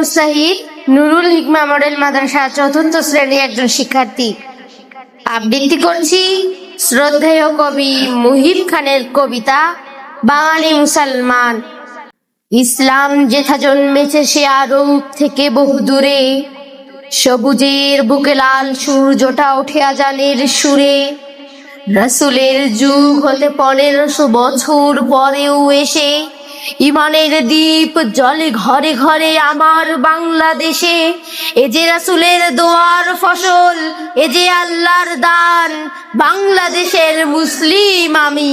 নূর সাহিদ, Nurul হিকমা model মাদ্রাসা চতুর্থ শ্রেণীর একজন শিক্ষার্থী। আবৃত্তি করছি শ্রদ্ধেয় কবি মুহিব খানের কবিতা বাঙালি মুসলমান। ইসলাম যেথা জন্মেছে সে আরব থেকে বহু দূরে, সবুজের বুকে লাল সূর্যটা ওঠে আজানের সুরে। রাসূলের যুগ হতে 1500 বছর পরেও এসে ইমানের দ্বীপ জলে ঘরে ঘরে আমার বাংলাদেশে। এ যে রাসূলের দোয়ার ফসল, এ যে আল্লাহর দান, বাংলাদেশের মুসলিম আমি,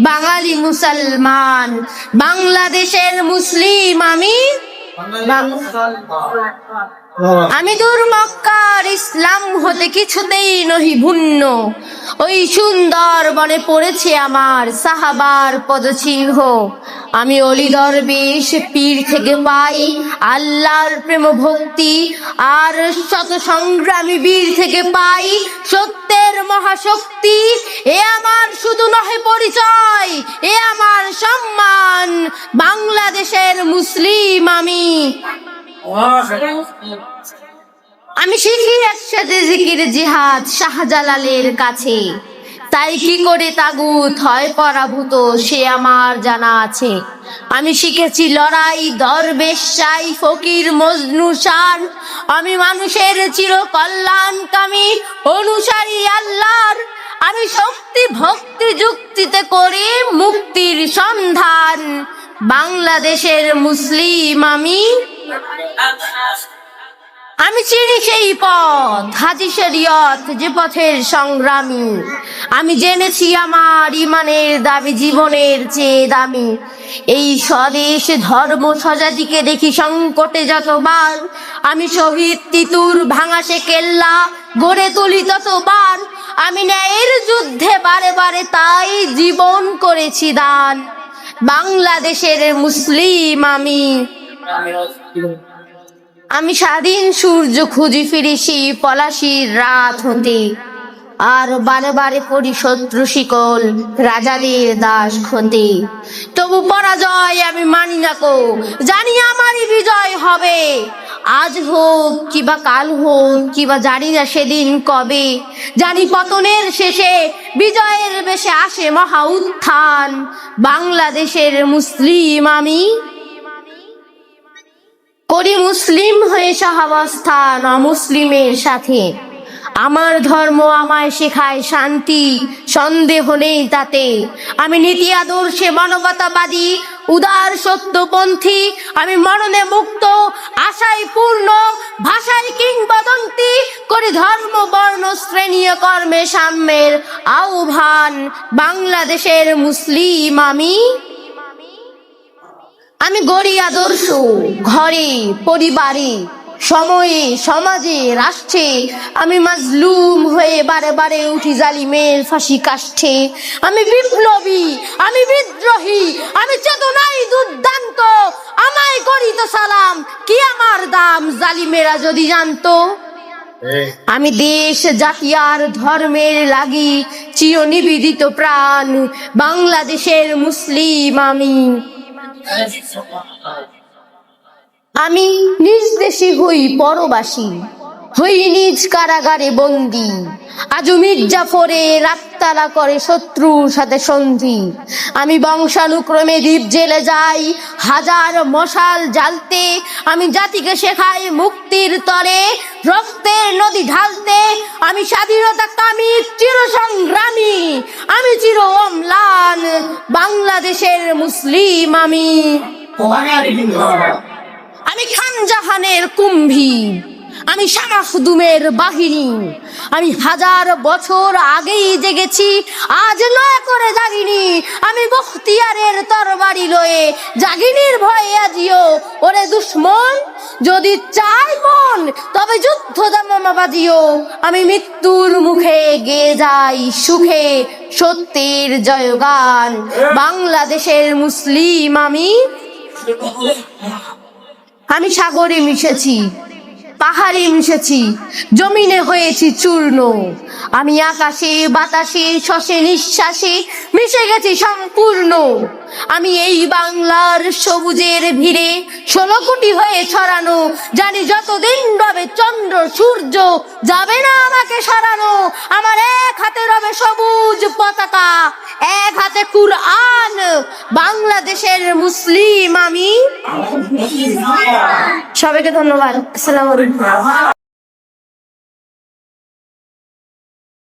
বাঙালি মুসলমান। বাংলাদেশের মুসলিম আমি দূর মক্কার ইসলাম হতে কিছুতেই নহি ভিন্ন। ওই সুন্দর বনে পড়েছে আমার সাহাবার পদচিহ্ন। আমি অলি দরবেশ পীর থেকে পাই আল্লাহর প্রেম ভক্তি, আর শত সংগ্রামী বীর থেকে পাই সত্যের মহাশক্তি। এ আমার শুধু নহে পরিচয়, এ আমার সম্মান, বাংলাদেশের মুসলিম আমি শিখি একসাথে জিকির জিহাদ শাহজালালের কাছে। তাই কি করে তাগুত হয় পরাভূত সে আমার জানা আছে। আমি শিখেছি লড়াই দরবেশ চাই ফকির মজনু শান। আমি মানুষের চির কল্যাণকামী অনুসারী আল্লাহর। আমি শক্তি ভক্তি যুক্তিতে করি মুক্তির সন্ধান, বাংলাদেশের মুসলিম আমি চিনি সেই পথ হাজি শরীয়ত যে পথের সংগ্রামী। আমি জেনেছি আমার ইমানের দাবি জীবনের চেয়ে দামি। এই স্বদেশ ধর্ম স্বজাতিকে দেখি সংকটে যতবার, আমি শহীদ তিতুর ভাঙা সে কেল্লা গড়ে তুলি ততবার। আমি ন্যায়ের যুদ্ধে বারে বারে তাই জীবন করেছি দান, বাংলাদেশের মুসলিম আমি স্বাধীন সূর্য খুঁজি ফিরেছি পলাশির রাত হতে, আর বারে বারে পড়ি শত্রু শিকল রাজাদের দাস হতে। তবু পরাজয় আমি মানি না কো, জানি আমারই বিজয় হবে। আজ হোক কিবা কাল হোক কিবা জানি না সেদিন কবে, জানি পতনের শেষে বিজয়ের বেশে আসে মহা উত্থান, বাংলাদেশের মুসলিম আমি করি মুসলিম হয়ে সহাবস্থান অমুসলিমের সাথে। আমার ধর্ম আমায় শেখায় শান্তি, সন্দেহ নেই তাতে। আমি নীতি আদর্শে মানবতাবাদী উদার সত্যপন্থী। আমি মরণে মুক্ত আশায় পূর্ণ ভাষায় কিংবদন্তি করি ধর্ম বর্ণ শ্রেণী কর্মে সাম্যের আহ্বান, বাংলাদেশের মুসলিম আমি গড়ি আদর্শ ঘরে পরিবারে সময়ে সমাজে রাষ্ট্রে। আমি মাজলুম হয়ে বারে বারে উঠি জালিমের ফাঁসি কাষ্ঠে। আমি বিপ্লবী, আমি বিদ্রোহী, আমি চেতনাই দুর্দান্ত। আমায় করি তো সালাম, কি আমার দাম জালিমেরা যদি জানতো। আমি দেশ জাতি আর ধর্মের লাগি চির নিবেদিত প্রাণ, বাংলাদেশের মুসলিম আমি নিজ দেশে হই পরবাসী, হই নিজ কারাগারে বন্দী। আজ মির্জাফরে রাততালা করে শত্রুর সাথে সন্ধি। আমি বংশানুক্রমে দ্বীপ জেলে যাই হাজার মশাল জ্বালতে। আমি জাতিকে শেখাই মুক্তির তরে রক্তের নদী ঢালতে। আমি স্বাধীনতা কামী চির সংগ্রামী, আমি চির অম্লান, বাংলাদেশের মুসলিম আমি খান জাহানের কুম্ভী, আমি শাহ মাখদুমের বাহিনী। আমি হাজার বছর আগেই জেগেছি, আজ নয় করে জাগিনি। আমি বখতিয়ারের তরবারি লয়ে জাগিনির ভয়ে আজিও। ওরে দুশ্মন যদি চাই মন তবে যুদ্ধ দামামা বাজিও। আমি মৃত্যুর মুখে গেয়ে যাই সুখে সত্যের জয়গান, বাংলাদেশের মুসলিম আমি সাগরে মিশেছি পাহাড়ে মিশেছি, জমিনে হয়েছি চূর্ণ। আমি আকাশে বাতাসে শ্বাসে নিঃশ্বাসে মিশে গেছি সম্পূর্ণ। আমি এই বাংলার সবুজের ভিড়ে 16 কোটি হয়ে ছড়ানো। জানি যতদিন রবে চন্দ্র সূর্য যাবে না আমাকে সরানো। আমার এক হাতে রবে সবুজ পতাকা, এক হাতে কুরআন। বাংলাদেশের মুসলিম আমি। সবাইকে ধন্যবাদ। আসসালামু আলাইকুম।